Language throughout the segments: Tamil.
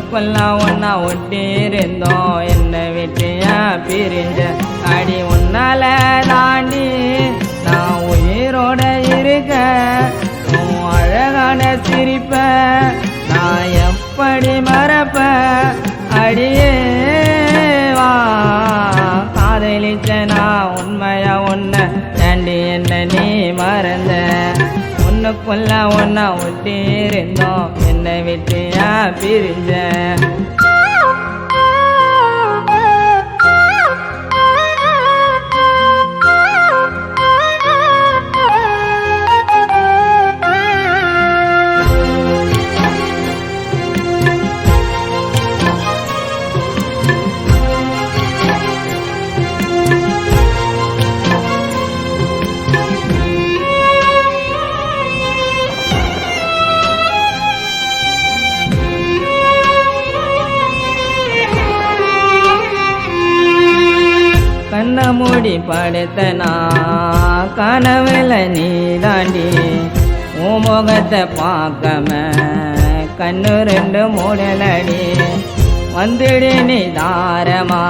ஒன்றுக்குள்ள ஒன்னா ஒட்டி இருந்தோம் என்னை விட்டியா பிரிஞ்ச அடி உன்னால தாண்டி நான் உயிரோட இருக்க உன் அழகான சிரிப்ப நான் எப்படி மறப்ப அடியே வா காதலிச்ச நான் உண்மையா ஒன்ன தாண்டி என்ன நீ மறந்த ஒன்றுக்குள்ள ஒன்னா ஒட்டி இருந்தோம் என்னை விட்டியா பிரிஞ்ச கண்ண மூடி படுத்தனா கனவுல நீ தாண்டி உன் முகத்தை பார்க்காம கண்ணு ரெண்டு மூடலடி வந்துடு நீ தாரமா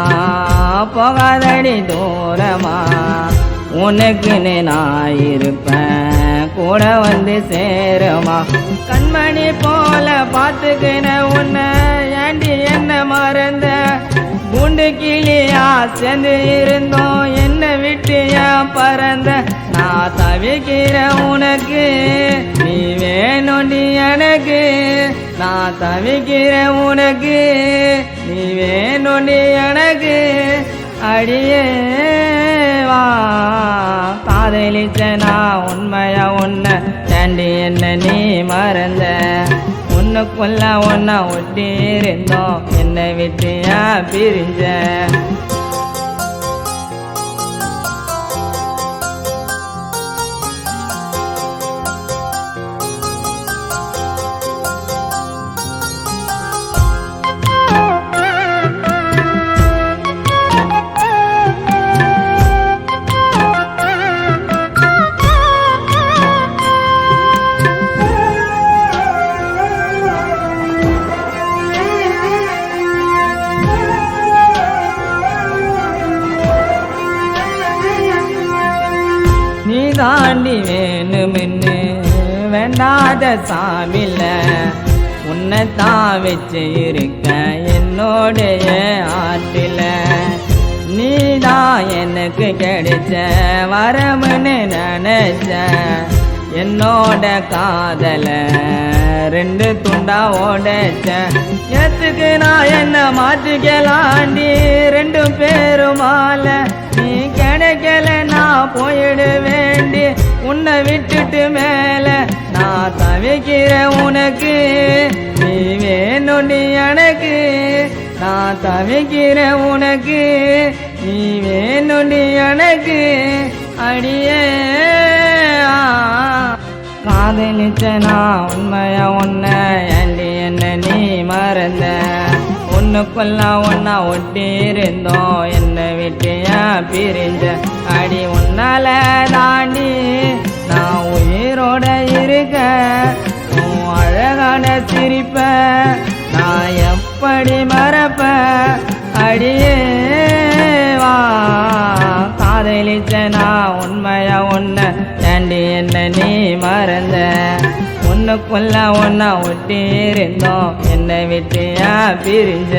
போகாதடி தூரமா உனக்குன்னு நான் இருப்பேன் கூட வந்து சேருமா கண்மணி போல பார்த்துக்கின உன்னை ஏண்டி என்ன மறந்த குண்டு கிளியா சேர்ந்து இருந்தோம் என்ன விட்டு ஏன் பறந்த நான் தவிக்கிற உனக்கு நீ வேணும்டி எனக்கு நான் தவிக்கிற உனக்கு நீ வேணும்டி எனக்கு அடியே வா காதலிச்ச நான் உண்மையா உன்னை தாண்டி என்ன நீ மறந்த ஒன்றுக்குள்ள ஒன்னா ஒட்டி இருந்தோம் என்னை விட்டியா பிரிஞ்ச நீ தாண்டி வேணுமென்னு வேண்டாத சாமில்ல உன்னை தான் வச்சு இருக்க என்னோடைய ஆற்றில நீ தான் எனக்கு கிடைச்ச வரமுன்னு நினைச்ச என்னோட காதல ரெண்டு துண்டா ஓடச்ச எத்துக்கு நான் என்ன மாற்றிக்கலாண்டி ரெண்டு பேருமால நீ கிடைக்கல நான் போயிட வேண்டி உன்னை விட்டுட்டு மேல நான் தவிக்கிற உனக்கு நீ வேணும்டி எனக்கு நான் தவிக்கிற உனக்கு நீ வேணும்டி எனக்கு அடியே காதலிச்ச நான் உண்மையா உன்னை ஏண்டி என்ன நீ மறந்த ஒன்றுக்குள்ள ஒன்னா ஒட்டி இருந்தோம் என்னை விட்டியா பிரிஞ்ச அடி உன்னால தாண்டி நான் உயிரோட இருக்க உன் அழகான சிரிப்ப நான் எப்படி மறப்ப அடியே வா காதலிச்ச நான் உண்மையா உன்னை தாண்டி என்ன நீ மறந்த ஒன்றுக்குள்ள ஒன்னா ஒட்டி இருந்தோம் என்னை விட்டியா பிரிஞ்ச